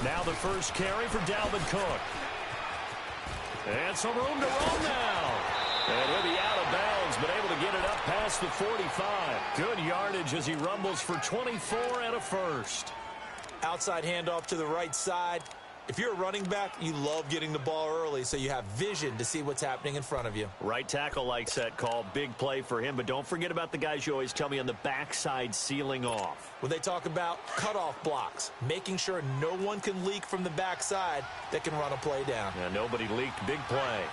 Now the first carry for Dalvin Cook. And some room to run now. And he'll be out of bounds, but able to get it up past the 45. Good yardage as he rumbles for 24 and a first. Outside handoff to the right side. If you're a running back, you love getting the ball early so you have vision to see what's happening in front of you. Right tackle likes that call. Big play for him, but don't forget about the guys you always tell me on the backside sealing off. When they talk about cutoff blocks, making sure no one can leak from the backside that can run a play down. Yeah, nobody leaked. Big play.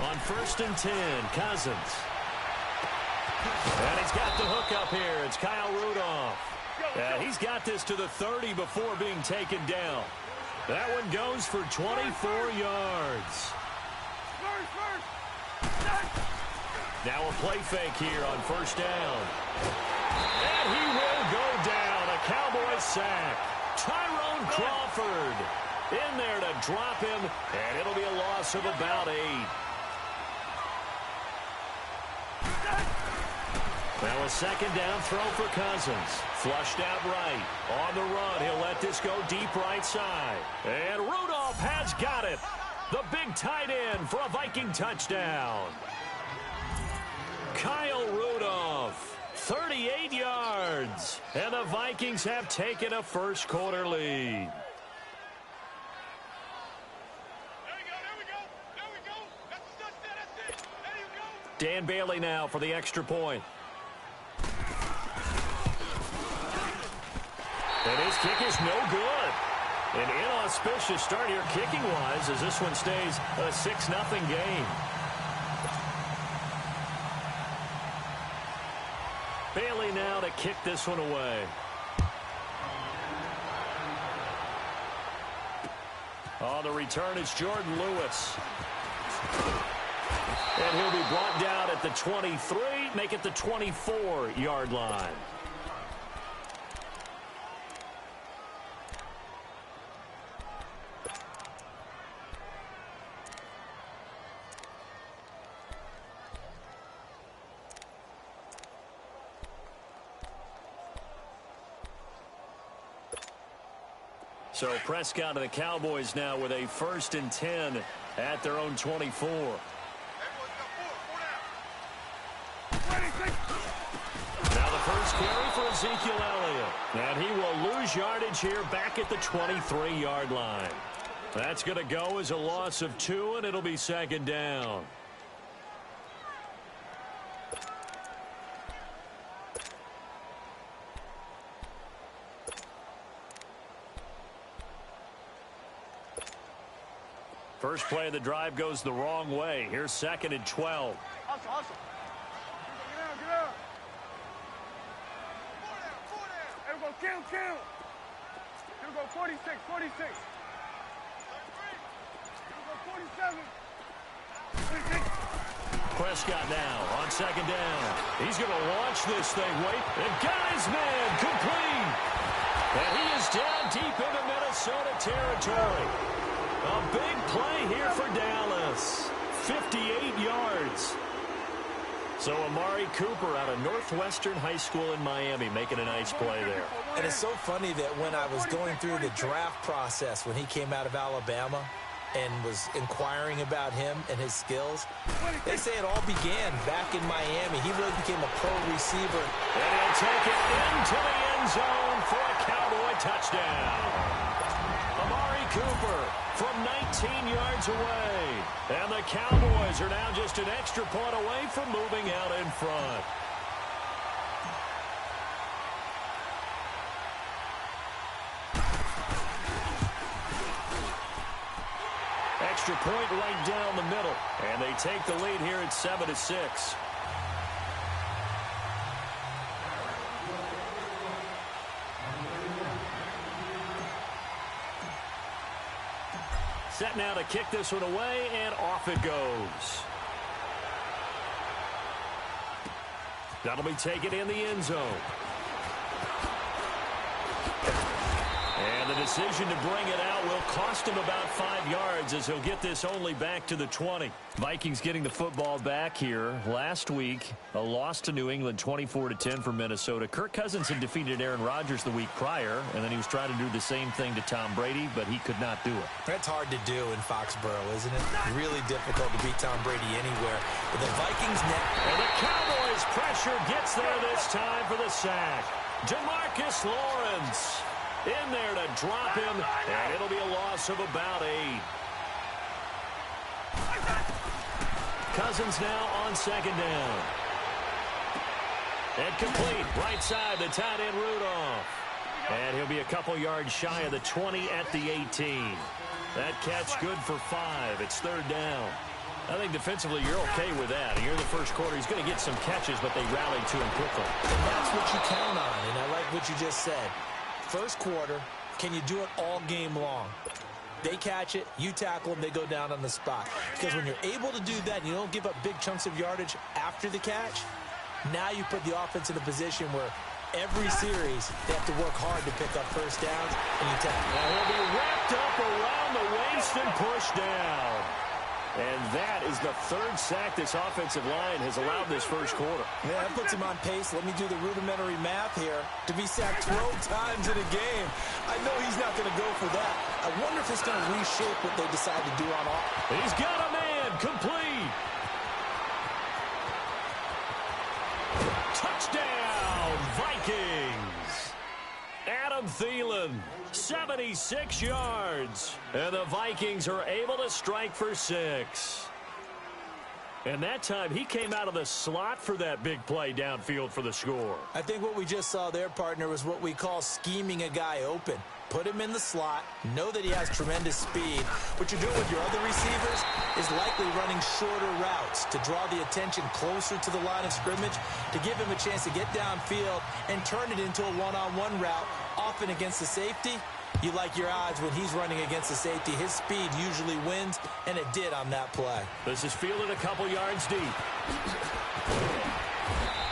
On 1st and 10, Cousins. And he's got the hook up here. It's Kyle Rudolph. He's got this to the 30 before being taken down. That one goes for 24 yards. Now a play fake here on 1st down. And he will go down. A Cowboy sack. Tyrone Crawford in there to drop him, and it'll be a loss of about 8. Now a 2nd down throw for Cousins. Flushed out right. On the run, he'll let this go deep right side. And Rudolph has got it. The big tight end for a Viking touchdown. Kyle Rudolph, 38 yards. And the Vikings have taken a first quarter lead. Dan Bailey now for the extra point. And his kick is no good. An inauspicious start here kicking-wise as this one stays a 6-0 game. Bailey now to kick this one away. On the return, it's Jordan Lewis. And he'll be brought down at the 23, make it the 24-yard line. So Prescott and the Cowboys now with a 1st and 10 at their own 24. Now the first carry for Ezekiel Elliott. And he will lose yardage here back at the 23-yard line. That's going to go as a loss of 2, and it'll be 2nd down. First play of the drive goes the wrong way. Here's 2nd and 12. Awesome. Get out. Here we go, kill. Here we go, 46. Here we go, 47. 46. Prescott now on 2nd down. He's going to launch this thing. Wait, and got his man complete. And he is down deep into Minnesota territory. A big play here for Dallas. 58 yards. So Amari Cooper out of Northwestern High School in Miami making a nice play there. And it's so funny that when I was going through the draft process when he came out of Alabama and was inquiring about him and his skills, they say it all began back in Miami. He really became a pro receiver. And he'll take it into the end zone for a Cowboy touchdown. Amari Cooper from 19 yards away. And the Cowboys are now just an extra point away from moving out in front. Extra point right down the middle. And they take the lead here at 7-6. Set now to kick this one away, and off it goes. That'll be taken in the end zone. And the decision to bring it out will cost him about 5 yards as he'll get this only back to the 20. Vikings getting the football back here. Last week, a loss to New England, 24-10 for Minnesota. Kirk Cousins had defeated Aaron Rodgers the week prior, and then he was trying to do the same thing to Tom Brady, but he could not do it. That's hard to do in Foxborough, isn't it? Really difficult to beat Tom Brady anywhere. But the Vikings net. And the Cowboys pressure gets there this time for the sack. DeMarcus Lawrence in there to drop him, and it'll be a loss of about 8. Cousins now on second down. And complete, right side, the tight end Rudolph. And he'll be a couple yards shy of the 20 at the 18. That catch good for 5. It's third down. I think defensively you're okay with that. Here in the first quarter, he's going to get some catches, but they rallied to him quickly. And that's what you count on, and I like what you just said. First quarter, can you do it all game long? They catch it, you tackle them, they go down on the spot. Because when you're able to do that and you don't give up big chunks of yardage after the catch, now you put the offense in a position where every series they have to work hard to pick up first downs, and you tackle. Now he'll be wrapped up around the waist and pushed down. And that is the third sack this offensive line has allowed this first quarter. Yeah, that puts him on pace. Let me do the rudimentary math here. To be sacked 12 times in a game, I know he's not going to go for that. I wonder if it's going to reshape what they decide to do on offense. He's got a man complete. Touchdown, Vikings. Adam Thielen, 76 yards. And the Vikings are able to strike for 6. And that time, he came out of the slot for that big play downfield for the score. I think what we just saw there, partner, was what we call scheming a guy open. Put him in the slot, know that he has tremendous speed. What you're doing with your other receivers is likely running shorter routes to draw the attention closer to the line of scrimmage, to give him a chance to get downfield and turn it into a one-on-one route. Often against the safety, you like your odds when he's running against the safety. His speed usually wins, and it did on that play. This is fielded a couple yards deep.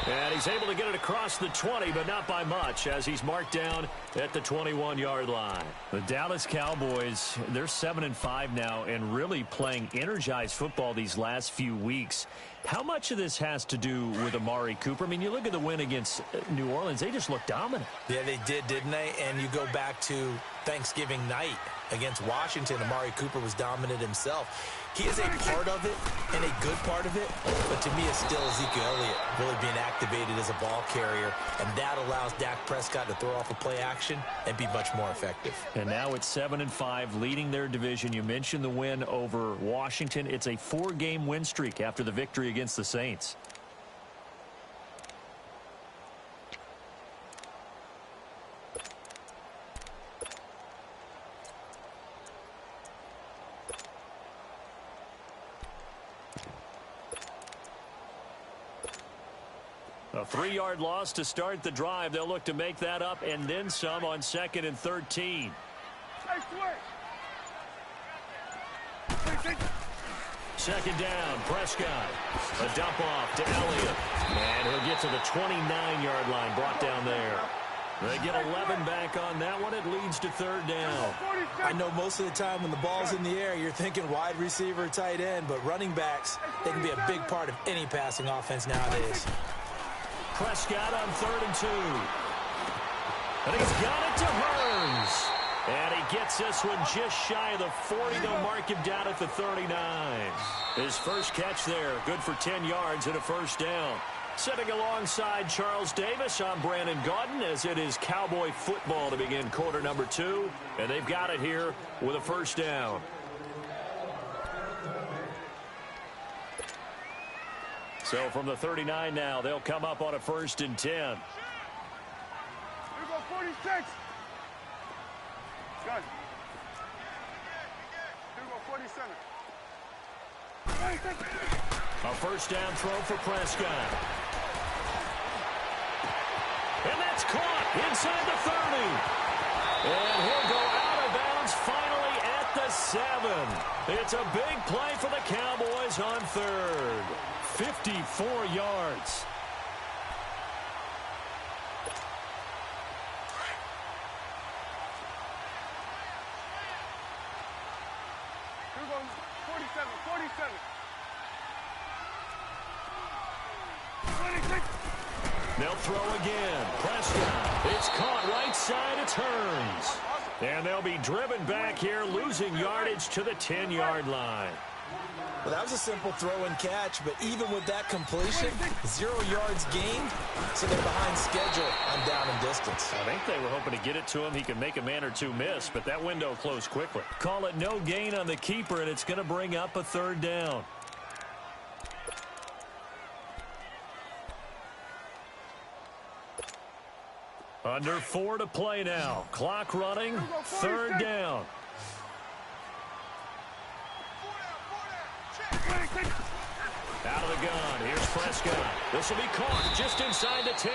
And he's able to get it across the 20, but not by much, as he's marked down at the 21-yard line. The Dallas Cowboys, they're 7-5 now and really playing energized football these last few weeks. How much of this has to do with Amari Cooper? I mean, you look at the win against New Orleans, they just looked dominant. Yeah, they did, didn't they? And you go back to Thanksgiving night against Washington, Amari Cooper was dominant himself. He is a part of it and a good part of it, but to me it's still Ezekiel Elliott really being activated as a ball carrier, and that allows Dak Prescott to throw off a play action and be much more effective. And now it's 7-5, leading their division. You mentioned the win over Washington. It's a 4-game win streak after the victory against the Saints. A 3-yard loss to start the drive. They'll look to make that up and then some on 2nd and 13. Second down, Prescott. A dump off to Elliott. And he'll get to the 29-yard line, brought down there. They get 11 back on that one. It leads to third down. I know most of the time when the ball's in the air, you're thinking wide receiver, tight end, but running backs, they can be a big part of any passing offense nowadays. Prescott on 3rd and 2. And he's got it to Burns. And he gets this one just shy of the 40. They'll mark him down at the 39. His first catch there, good for 10 yards and a first down. Sitting alongside Charles Davis, I'm Brandon Gaudin, as it is Cowboy football to begin quarter number 2. And they've got it here with a first down. So from the 39 now, they'll come up on a 1st and 10. Here we go, 46. Good. Here we go, 47. A first down throw for Prescott. And that's caught inside the 30. And he'll go out of bounds finally at the 7. It's a big play for the Cowboys on 3rd. 54 yards. They'll throw again. Prescott. It's caught right side. It turns. And they'll be driven back here, losing yardage to the 10-yard line. Well, that was a simple throw and catch, but even with that completion, 0 yards gained, so they're behind schedule on down and distance. I think they were hoping to get it to him. He could make a man or two miss, but that window closed quickly. Call it no gain on the keeper, and it's going to bring up a 3rd down. Under 4 to play now. Clock running. 3rd down. Out of the gun. Here's Prescott. This will be caught just inside the 10.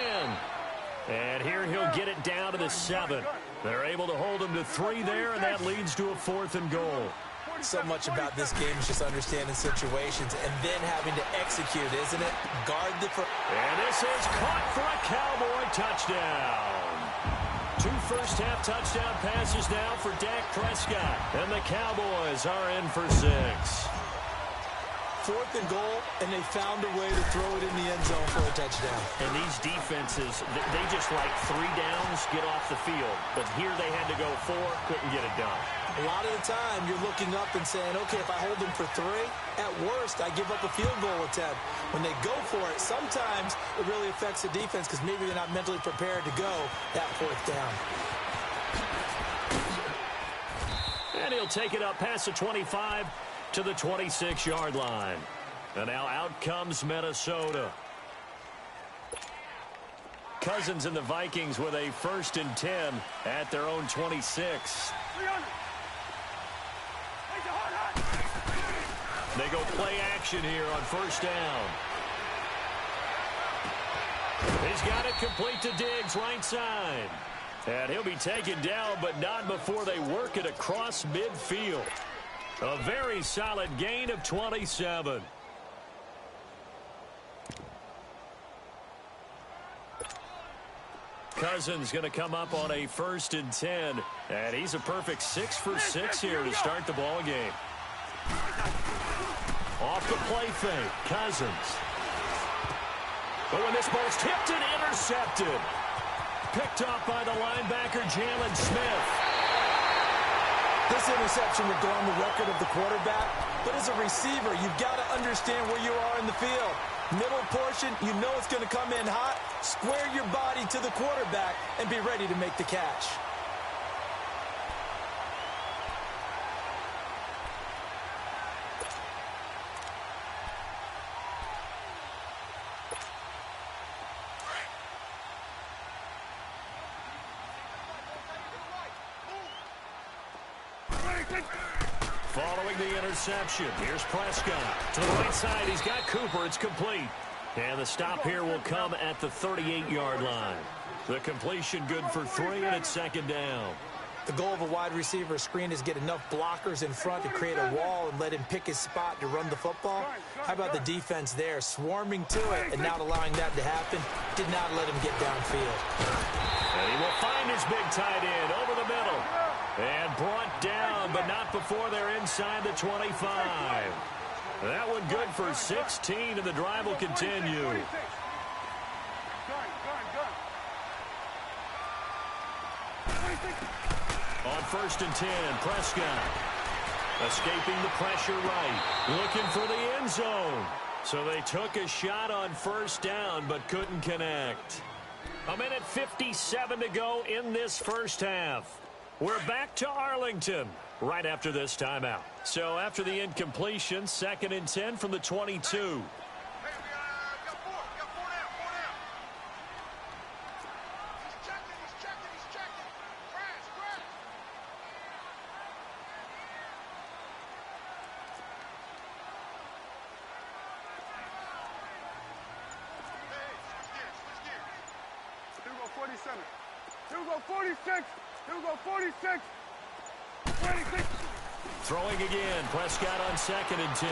And here he'll get it down to the 7. They're able to hold him to 3 there, and that leads to a 4th and goal. So much about this game is just understanding situations and then having to execute, isn't it? Guard the... And this is caught for a Cowboy touchdown. 2 first-half touchdown passes now for Dak Prescott. And the Cowboys are in for 6. 4th and goal, and they found a way to throw it in the end zone for a touchdown. And these defenses, they just like 3 downs, get off the field. But here they had to go 4, couldn't get it done. A lot of the time, you're looking up and saying, okay, if I hold them for 3, at worst, I give up a field goal attempt. When they go for it, sometimes it really affects the defense because maybe they're not mentally prepared to go that 4th down. And he'll take it up past the 25 to the 26-yard line. And now out comes Minnesota. Cousins and the Vikings with a 1st and 10 at their own 26. They go play action here on 1st down. He's got it complete to Diggs, right side. And he'll be taken down, but not before they work it across midfield. A very solid gain of 27. Cousins going to come up on a 1st and 10. And he's a perfect 6 for 6 here to start the ball game. Off the play fake, Cousins. But when this ball's tipped and intercepted. Picked off by the linebacker, Jalen Smith. This interception would go on the record of the quarterback, but as a receiver, you've got to understand where you are in the field. Middle portion, you know it's going to come in hot. Square your body to the quarterback and be ready to make the catch. Following the interception, here's Prescott. To the right side, he's got Cooper. It's complete. And the stop here will come at the 38-yard line. The completion good for 3, and it's 2nd down. The goal of a wide receiver screen is get enough blockers in front to create a wall and let him pick his spot to run the football. How about the defense there, swarming to it and not allowing that to happen? Did not let him get downfield. And he will find his big tight end over the middle. And brought down, but not before they're inside the 25. That one good for 16, and the drive will continue. On 1st and 10, Prescott. Escaping the pressure right. Looking for the end zone. So they took a shot on 1st down, but couldn't connect. 1:57 to go in this 1st half. We're back to Arlington right after this timeout. So after the incompletion, 2nd and 10 from the 22. Here we go 47. Here we go 46. Here we go 46. 26. Throwing again. Prescott on 2nd and 10.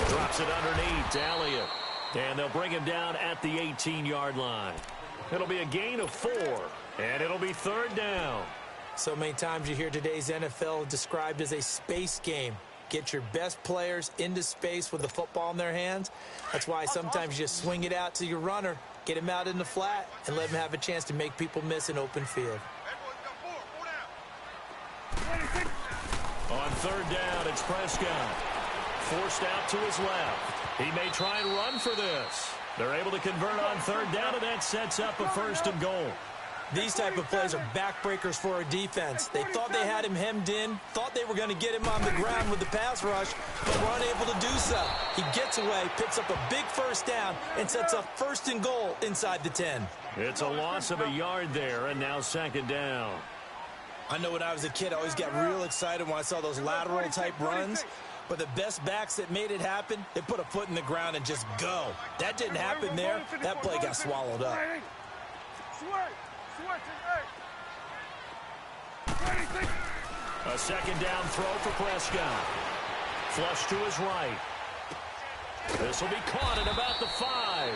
Drops it underneath to Elliott. And they'll bring him down at the 18-yard line. It'll be a gain of 4. And it'll be 3rd down. So many times you hear today's NFL described as a space game. Get your best players into space with the football in their hands. That's why sometimes you just swing it out to your runner, get him out in the flat, and let him have a chance to make people miss an open field. On third down, it's Prescott. Forced out to his left. He may try and run for this. They're able to convert on third down, and that sets up a 1st and goal. These type of plays are backbreakers for a defense. They thought they had him hemmed in, thought they were going to get him on the ground with the pass rush, but were unable to do so. He gets away, picks up a big 1st down, and sets up 1st and goal inside the 10. It's a loss of a yard there, and now 2nd down. I know when I was a kid, I always got real excited when I saw those lateral-type runs. But the best backs that made it happen, they put a foot in the ground and just go. That didn't happen there. That play got swallowed up. A 2nd down throw for Prescott. Flush to his right. This will be caught at about the 5.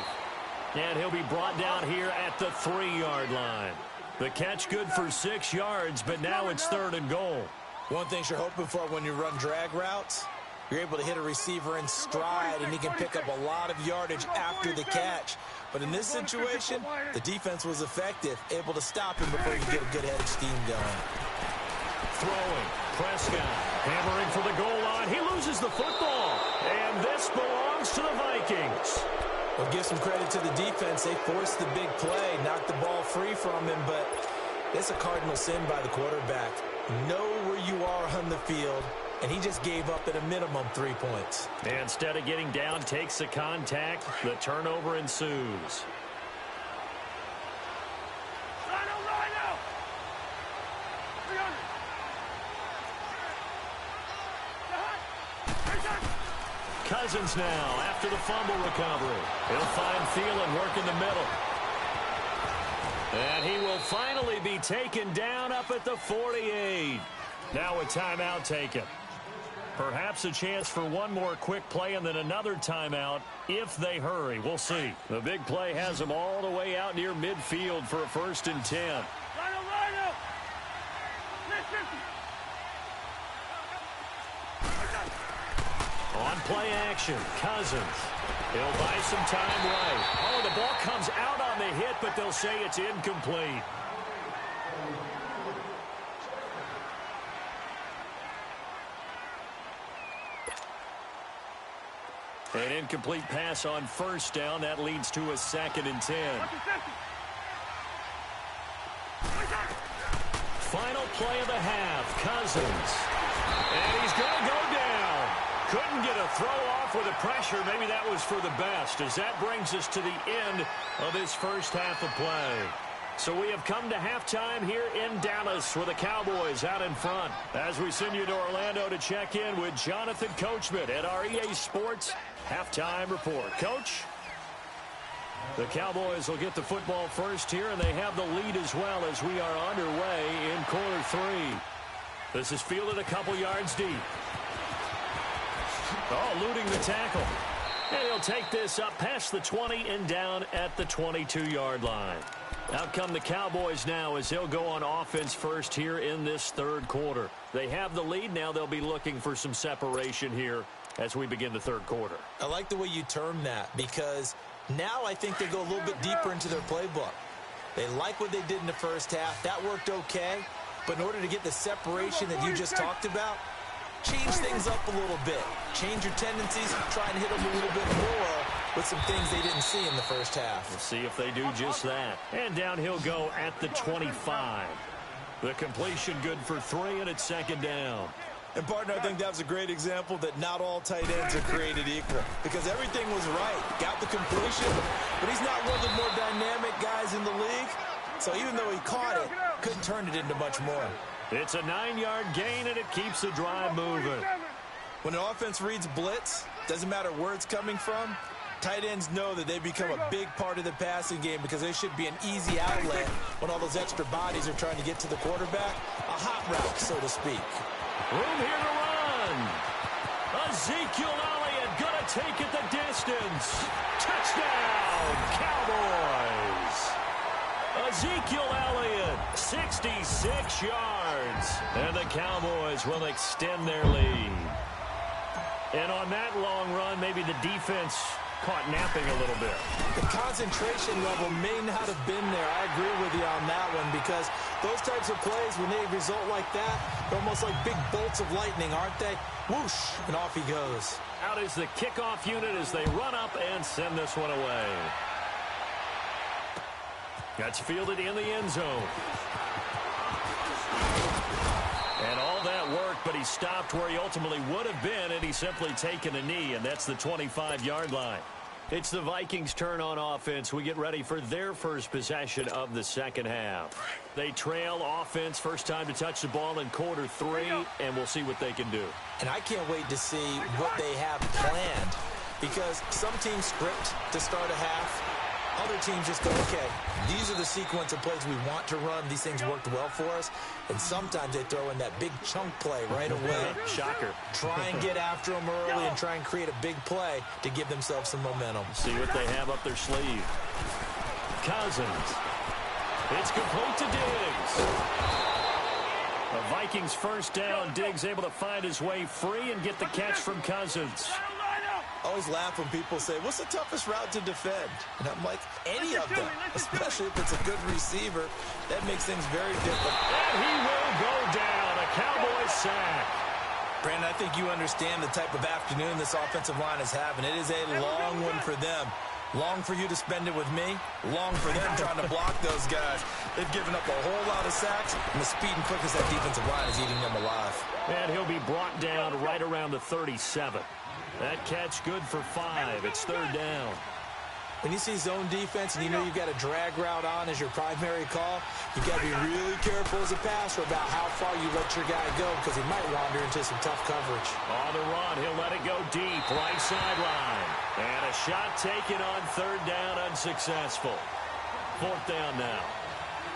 And he'll be brought down here at the 3-yard line. The catch good for 6 yards, but now it's 3rd and goal. One thing you're hoping for when you run drag routes, you're able to hit a receiver in stride, and he can pick up a lot of yardage after the catch. But in this situation, the defense was effective, able to stop him before he could get a good head of steam going. Throwing, Prescott, hammering for the goal line. He loses the football, and this belongs to the Vikings. Well, give some credit to the defense. They forced the big play, knocked the ball free from him, but it's a cardinal sin by the quarterback. Know where you are on the field, and he just gave up at a minimum 3 points. And instead of getting down, takes the contact. The turnover ensues. Cousins now after the fumble recovery. He'll find Thielen working the middle. And he will finally be taken down up at the 48. Now a timeout taken. Perhaps a chance for one more quick play and then another timeout if they hurry. We'll see. The big play has them all the way out near midfield for a 1st and 10. On play action, Cousins. He'll buy some time right. Oh, the ball comes out on the hit, but they'll say it's incomplete. An incomplete pass on 1st down. That leads to a 2nd and 10. Final play of the half, Cousins. And he's going to go down. Couldn't get a throw off with the pressure. Maybe that was for the best, as that brings us to the end of this first half of play. So we have come to halftime here in Dallas with the Cowboys out in front. As we send you to Orlando to check in with Jonathan Coachman at our EA Sports Halftime Report. Coach? The Cowboys will get the football first here, and they have the lead as well as we are underway in quarter 3. This is fielded a couple yards deep. Oh, eluding the tackle. And he'll take this up past the 20 and down at the 22-yard line. Out come the Cowboys now as they'll go on offense first here in this 3rd quarter. They have the lead. Now they'll be looking for some separation here as we begin the 3rd quarter. I like the way you term that, because now I think they go a little bit deeper into their playbook. They like what they did in the first half. That worked okay. But in order to get the separation that you just talked about, change things up a little bit. Change your tendencies. Try and hit them a little bit more with some things they didn't see in the first half. We'll see if they do just that. And down he'll go at the 25. The completion good for 3, and it's 2nd down. And, partner, I think that was a great example that not all tight ends are created equal, because everything was right. Got the completion, but he's not one of the more dynamic guys in the league. So even though he caught it, couldn't turn it into much more. It's a 9-yard gain, and it keeps the drive moving. When an offense reads blitz, doesn't matter where it's coming from, tight ends know that they become a big part of the passing game, because they should be an easy outlet when all those extra bodies are trying to get to the quarterback. A hot route, so to speak. Room here to run. Ezekiel Elliott going to take it the distance. Touchdown, Cowboys. Ezekiel Elliott, 66 yards. And the Cowboys will extend their lead. And on that long run, maybe the defense caught napping a little bit. The concentration level may not have been there. I agree with you on that one, because those types of plays, when they result like that, they're almost like big bolts of lightning, aren't they? Whoosh, and off he goes. Out is the kickoff unit as they run up and send this one away. That's fielded in the end zone. And all that work, but he stopped where he ultimately would have been, and he's simply taken a knee, and that's the 25-yard line. It's the Vikings' turn on offense. We get ready for their first possession of the second half. They trail offense, first time to touch the ball in quarter 3, and we'll see what they can do. And I can't wait to see what they have planned, because some teams script to start a half. Other teams just go, okay, these are the sequence of plays we want to run. These things worked well for us. And sometimes they throw in that big chunk play right away. Shocker. Try and get after them early and try and create a big play to give themselves some momentum. See what they have up their sleeve. Cousins. It's complete to Diggs. The Vikings first down. Diggs able to find his way free and get the catch from Cousins. I always laugh when people say, what's the toughest route to defend? And I'm like, any of them, especially if it's a good receiver. That makes things very different. And he will go down. A Cowboy sack. Brandon, I think you understand the type of afternoon this offensive line is having. It is a long one for them. Long for you to spend it with me. Long for them trying to block those guys. They've given up a whole lot of sacks, and the speed and quickness of that defensive line is eating them alive. And he'll be brought down right around the 37. That catch good for 5. It's third down. When you see zone defense and you know you've got a drag route on as your primary call, you've got to be really careful as a passer about how far you let your guy go, because he might wander into some tough coverage. On the run, he'll let it go deep, right sideline. And a shot taken on third down, unsuccessful. Fourth down now.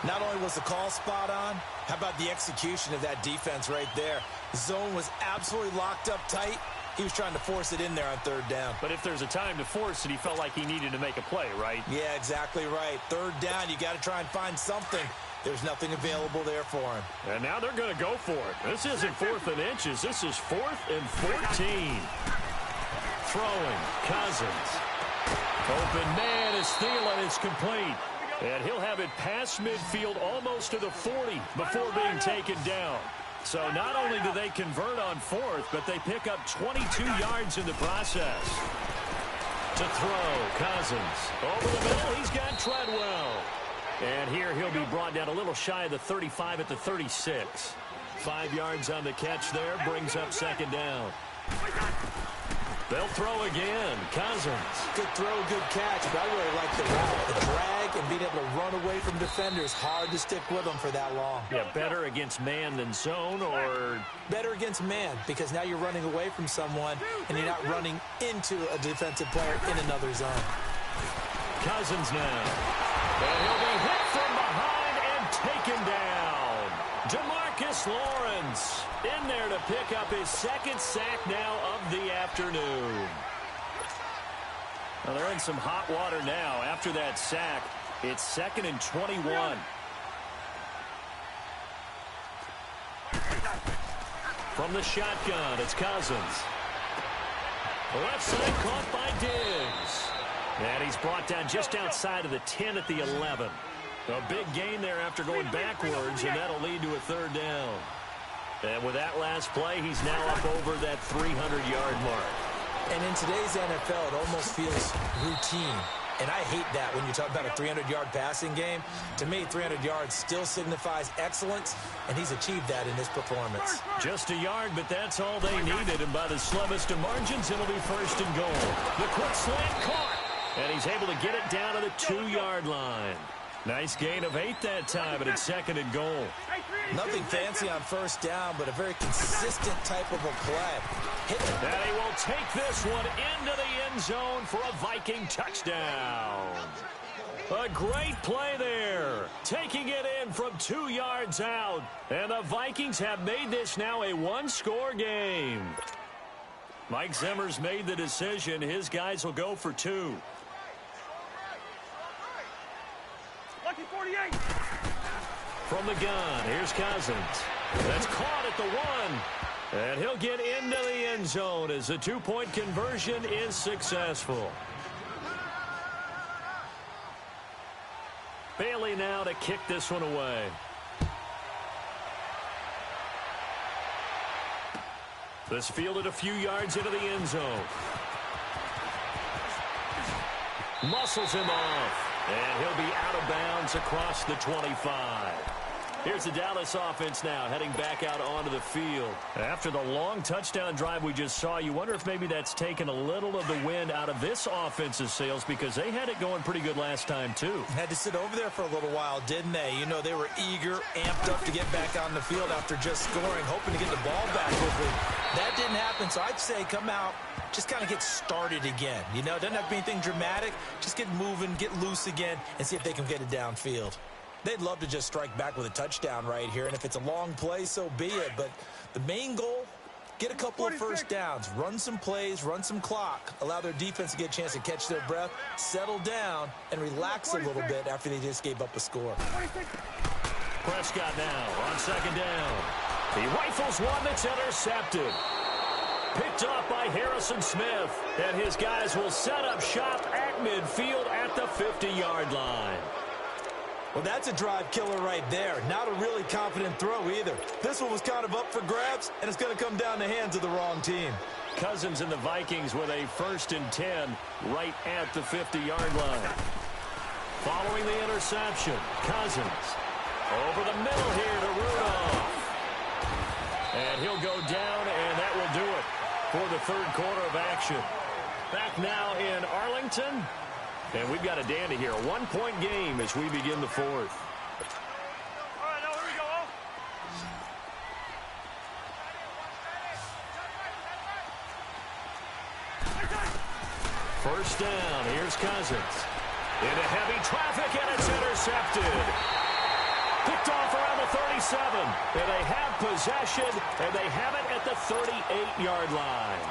Not only was the call spot on, how about the execution of that defense right there? The zone was absolutely locked up tight. He was trying to force it in there on third down. But if there's a time to force it, he felt like he needed to make a play, right? Yeah, exactly right. Third down, you got to try and find something. There's nothing available there for him. And now they're going to go for it. This isn't 4th and inches. This is 4th and 14. Throwing, Cousins. Open man is Thielen. It's complete. And he'll have it past midfield almost to the 40 before being taken down. So not only do they convert on 4th, but they pick up 22 yards in the process. To throw, Cousins. Over the middle, he's got Treadwell. And here he'll be brought down a little shy of the 35 at the 36. 5 yards on the catch there, brings up second down. They'll throw again. Cousins. Good throw, good catch, but I really like the route. The drag and being able to run away from defenders. Hard to stick with them for that long. Yeah, better against man than zone, or? Better against man, because now you're running away from someone and you're not running into a defensive player in another zone. Cousins now. And he'll be hit from behind and taken down. DeMarcus Lawrence in there to pick up his second sack now of the afternoon. Well, they're in some hot water now. After that sack, it's 2nd and 21. From the shotgun, it's Cousins. Left side caught by Diggs. And he's brought down just outside of the 10 at the 11. A big gain there after going backwards, and that'll lead to a third down. And with that last play, he's now up over that 300-yard mark. And in today's NFL, it almost feels routine. And I hate that when you talk about a 300-yard passing game. To me, 300 yards still signifies excellence, and he's achieved that in this performance. Just a yard, but that's all they needed. And by the slimmest of margins, it'll be 1st and goal. The quick slant caught, and he's able to get it down to the 2-yard line. Nice gain of 8 that time, and it's 2nd and goal. Nothing fancy on first down, but a very consistent type of a play. And he will take this one into the end zone for a Viking touchdown. A great play there. Taking it in from 2 yards out. And the Vikings have made this now a one-score game. Mike Zimmer's made the decision. His guys will go for 2. Lucky 48. From the gun, here's Cousins. That's caught at the 1. And he'll get into the end zone as the two-point conversion is successful. Bailey now to kick this one away. This fielded a few yards into the end zone. Muscles him off. And he'll be out of bounds across the 25. Here's the Dallas offense now heading back out onto the field. After the long touchdown drive we just saw, you wonder if maybe that's taken a little of the wind out of this offense's sails because they had it going pretty good last time too. Had to sit over there for a little while, didn't they? You know, they were eager, amped up to get back on the field after just scoring, hoping to get the ball back quickly. That didn't happen, so I'd say come out, just kind of get started again. You know, it doesn't have to be anything dramatic. Just get moving, get loose again, and see if they can get it downfield. They'd love to just strike back with a touchdown right here, and if it's a long play, so be it. But the main goal, get a couple of first downs, run some plays, run some clock, allow their defense to get a chance to catch their breath, settle down, and relax a little bit after they just gave up a score. Prescott now on second down. He rifles one that's intercepted. Picked off by Harrison Smith, and his guys will set up shop at midfield at the 50-yard line. Well, that's a drive killer right there. Not a really confident throw either. This one was kind of up for grabs, and it's going to come down the hands of the wrong team. Cousins and the Vikings with a 1st and 10 right at the 50-yard line. Following the interception, Cousins over the middle here to Rudolph. And he'll go down, and that will do it for the third quarter of action. Back now in Arlington. And we've got a dandy here. A 1-point game as we begin the fourth. All right, now here we go. First down. Here's Cousins. Into heavy traffic, and it's intercepted. Picked off around the 37. And they have possession, and they have it at the 38-yard line.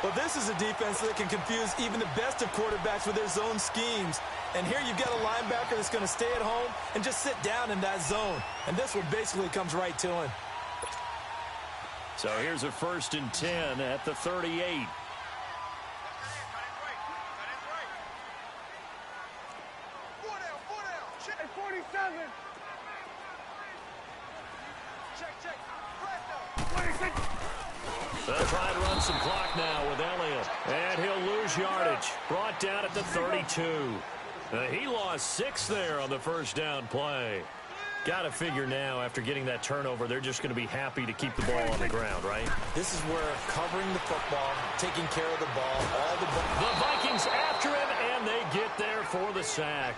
Well, this is a defense that can confuse even the best of quarterbacks with their zone schemes. And here you've got a linebacker that's going to stay at home and just sit down in that zone. And this one basically comes right to him. So here's a 1st and 10 at the 38. Check 47. Check. 26. They'll try and run some clock now with Elliott. And he'll lose yardage. Brought down at the 32. He lost 6 there on the first down play. Got to figure now, after getting that turnover, they're just going to be happy to keep the ball on the ground, right? This is where covering the football, taking care of the ball, The Vikings after him, and they get there for the sack.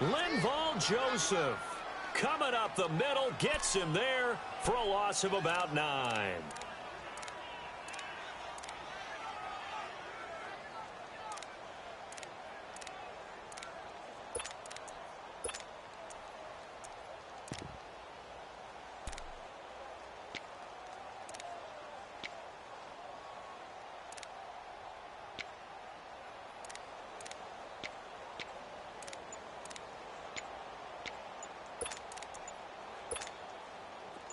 Linval Joseph coming up the middle, gets him there for a loss of about 9.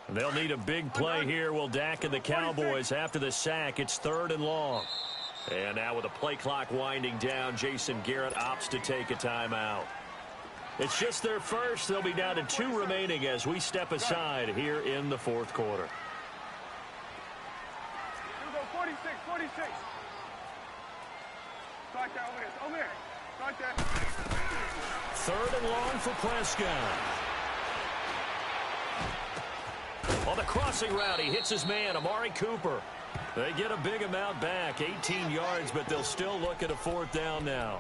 They'll need a big play here. Will Dak and the Cowboys after the sack. It's 3rd and long. And now with the play clock winding down, Jason Garrett opts to take a timeout. It's just their first. They'll be down to 2 remaining as we step aside here in the fourth quarter. Here we go, 46. Start there, over here. Start there. 3rd and long for Prescott. On the crossing route, he hits his man, Amari Cooper. They get a big amount back, 18 yards, but they'll still look at a 4th down now.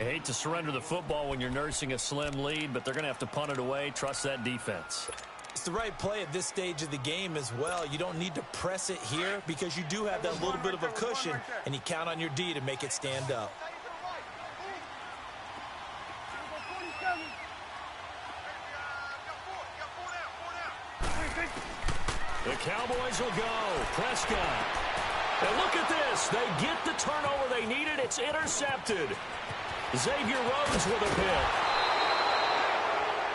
I hate to surrender the football when you're nursing a slim lead, but they're going to have to punt it away. Trust that defense. It's the right play at this stage of the game as well. You don't need to press it here because you do have that little bit of a cushion, and you count on your D to make it stand up. The Cowboys will go. Prescott. And look at this. They get the turnover they needed. It's intercepted. Xavier Rhodes with a pick.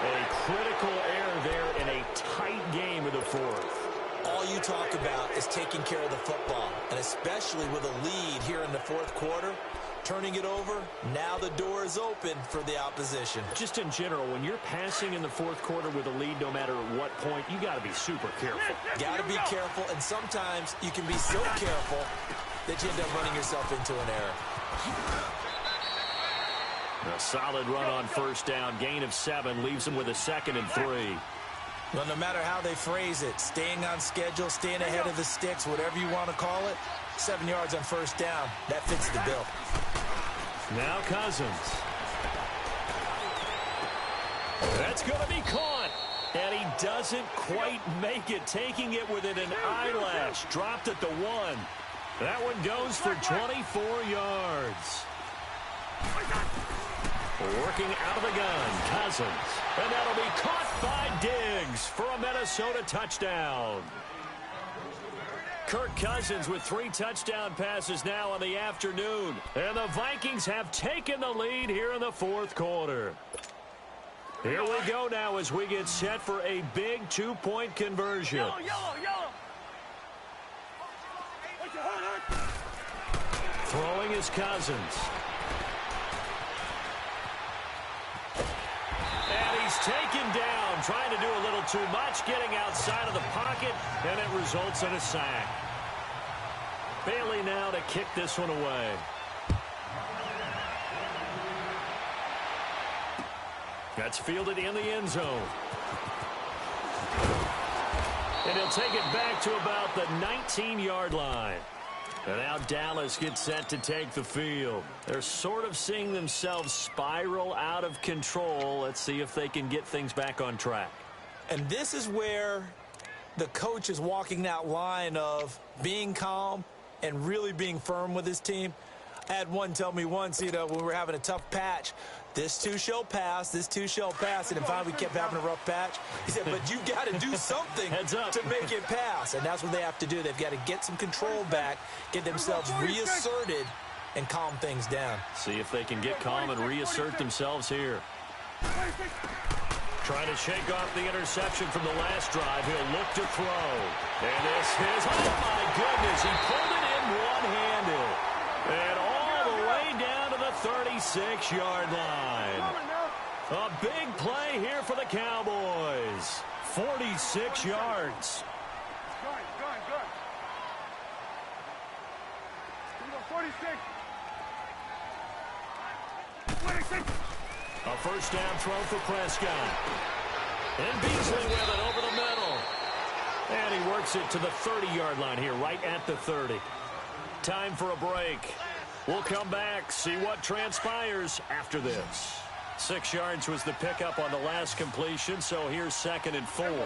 A critical error there in a tight game of the fourth. All you talk about is taking care of the football, and especially with a lead here in the fourth quarter, turning it over, now the door is open for the opposition. Just in general, when you're passing in the fourth quarter with a lead, no matter what point, you got to be super careful. Got to be careful, and sometimes you can be so careful that you end up running yourself into an error. A solid run on first down. Gain of 7 leaves them with a 2nd and 3. Well, no matter how they phrase it, staying on schedule, staying ahead of the sticks, whatever you want to call it, 7 yards on first down, that fits the bill. Now Cousins. That's going to be caught. And he doesn't quite make it, taking it within an eyelash. Dropped at the 1. That one goes for 24 yards. Working out of the gun, Cousins. And that'll be caught by Diggs for a Minnesota touchdown. Kirk Cousins with 3 touchdown passes now in the afternoon. And the Vikings have taken the lead here in the fourth quarter. Here we go now as we get set for a big 2-point conversion. Yellow. Throwing is Cousins. And he's taken down, trying to do a little too much, getting outside of the pocket, and it results in a sack. Bailey now to kick this one away. That's fielded in the end zone. And he'll take it back to about the 19-yard line. And now Dallas gets set to take the field. They're sort of seeing themselves spiral out of control. Let's see if they can get things back on track. And this is where the coach is walking that line of being calm and really being firm with his team. I had one tell me once, when we were having a tough patch, this too shall pass, this too shall pass. And then finally we kept having a rough patch. He said, but you got to do something to make it pass. And that's what they have to do. They've got to get some control back, get themselves reasserted, and calm things down. See if they can get calm and reassert themselves here. Trying to shake off the interception from the last drive. He'll look to throw. And this is, oh my goodness, he pulled it in one-handed. And all the way down to the 36-yard line. A big play here for the Cowboys. 46 yards. Good. 46. A first down throw for Prescott. And Beasley with it over the middle. And he works it to the 30-yard line here, right at the 30. Time for a break. We'll come back, see what transpires after this. 6 yards was the pickup on the last completion, so here's 2nd and 4. Kill.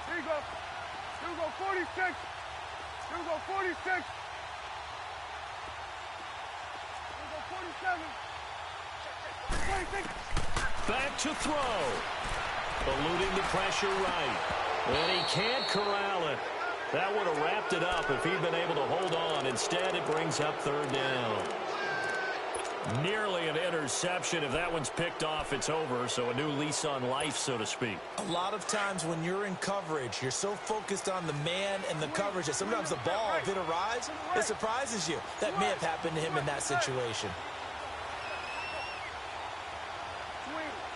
Here you go. 46. Here we go, 46. Here we go, 47. 26. Back to throw. Eluding the pressure right. And he can't corral it. That would have wrapped it up if he'd been able to hold on. Instead, it brings up 3rd down. Nearly an interception. If that one's picked off, it's over. So a new lease on life, so to speak. A lot of times when you're in coverage, you're so focused on the man and the coverage that sometimes the ball, if it arrives, it surprises you. That may have happened to him in that situation.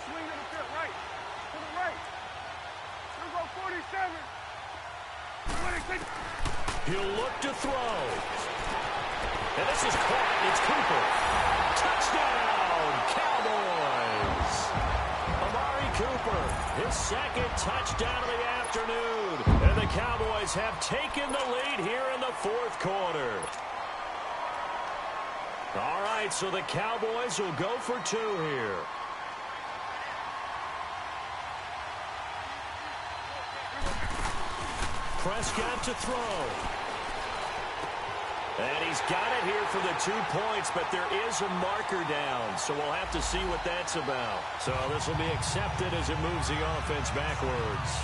Swing to the pit, right. To the right. Here we go, 47. 26. He'll look to throw. And this is caught. It's Cooper. Touchdown, Cowboys. Amari Cooper, his 2nd touchdown of the afternoon. And the Cowboys have taken the lead here in the 4th quarter. All right, so the Cowboys will go for 2 here. Prescott to throw. And he's got it here for the 2 points, but there is a marker down, so we'll have to see what that's about. So this will be accepted as it moves the offense backwards.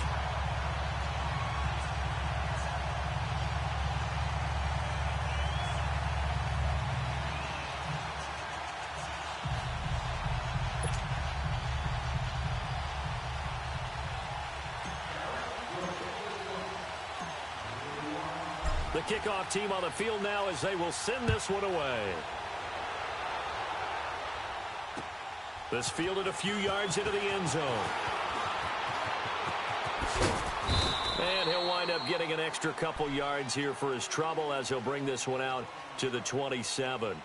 The kickoff team on the field now as they will send this one away. This fielded a few yards into the end zone. And he'll wind up getting an extra couple yards here for his trouble as he'll bring this one out to the 27.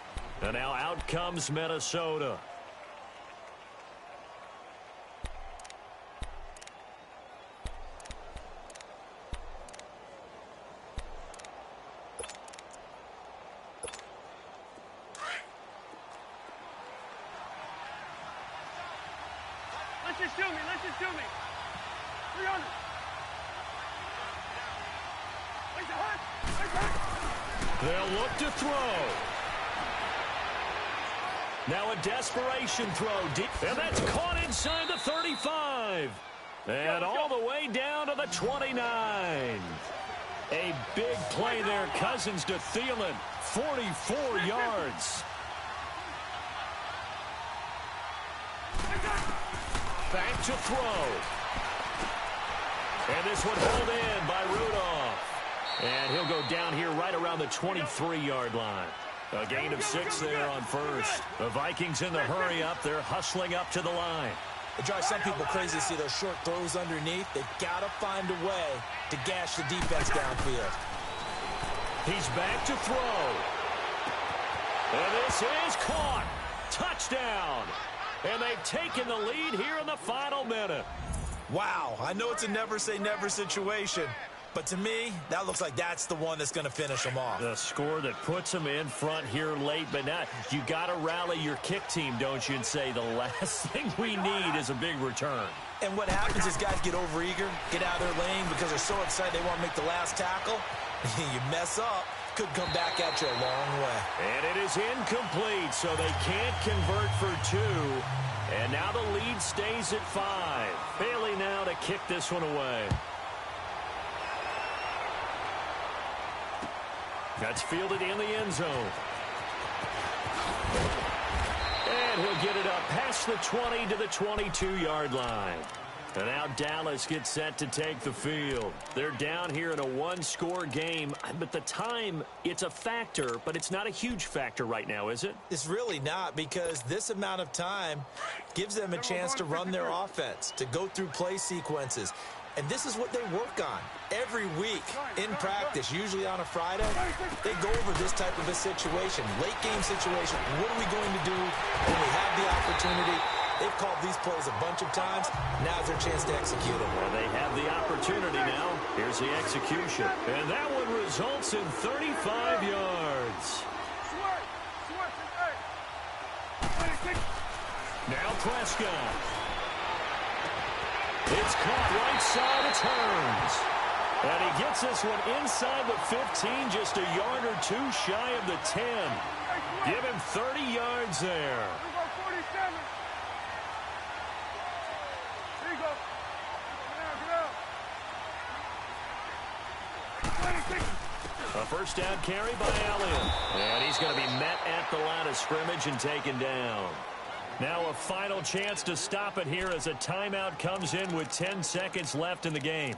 And now out comes Minnesota. Let's just shoot me. Let's just shoot me. 300. They'll look to throw. Now a desperation throw deep. And that's caught inside the 35. And all the way down to the 29. A big play there. Cousins to Thielen. 44 yards. Back to throw. And this one held in by Rudolph. And he'll go down here right around the 23-yard line. A gain of 6 there on first. The Vikings in the hurry up. They're hustling up to the line. It drives some people crazy to see those short throws underneath. They've got to find a way to gash the defense downfield. He's back to throw. And this is caught. Touchdown. And they've taken the lead here in the final minute. Wow, I know it's a never-say-never situation, but to me, that looks like that's the one that's going to finish them off. The score that puts them in front here late, but now you got to rally your kick team, don't you, and say the last thing we need is a big return. And what happens is guys get overeager, get out of their lane because they're so excited they want to make the last tackle. You mess up, could come back at you a long way. And it is incomplete, so they can't convert for 2. And now the lead stays at 5. Bailey now to kick this one away. That's fielded in the end zone. And he'll get it up past the 20 to the 22-yard line. And now Dallas gets set to take the field. They're down here in a one-score game, but the time, it's a factor, but it's not a huge factor right now, is it? It's really not, because this amount of time gives them a chance to run their offense, to go through play sequences. And this is what they work on every week in practice, usually on a Friday. They go over this type of a situation, late game situation. What are we going to do when we have the opportunity? They've called these plays a bunch of times. Now's their chance to execute them. Well, they have the opportunity now. Here's the execution. And that one results in 35 yards. Now Prescott. It's caught right side of turns. And he gets this one inside the 15, just a yard or 2 shy of the 10. Give him 30 yards there. A first down carry by Elliott. And he's going to be met at the line of scrimmage and taken down. Now a final chance to stop it here as a timeout comes in with 10 seconds left in the game.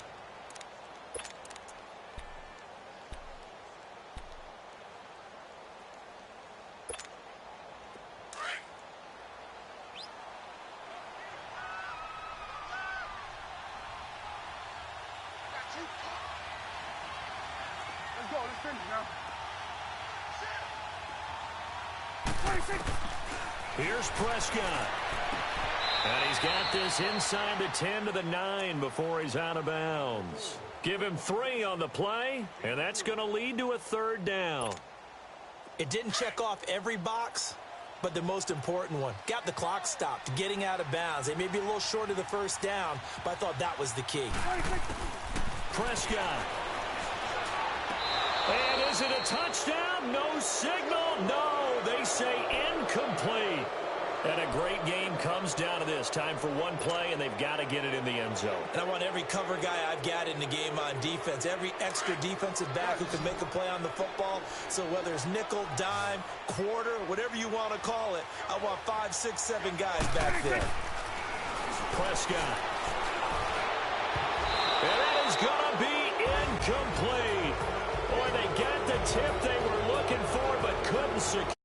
Let's go. Let's finish now. Here's Prescott. And he's got this inside the 10 to the 9 before he's out of bounds. Give him 3 on the play, and that's going to lead to a third down. It didn't check off every box, but the most important one. Got the clock stopped, getting out of bounds. They may be a little short of the first down, but I thought that was the key. Prescott. And is it a touchdown? No signal. No, they say incomplete. And a great game comes down to this. Time for one play, and they've got to get it in the end zone. And I want every cover guy I've got in the game on defense, every extra defensive back who can make a play on the football. So whether it's nickel, dime, quarter, whatever you want to call it, I want 5, 6, 7 guys back there. Prescott. And that is going to be incomplete. Boy, they get insecure.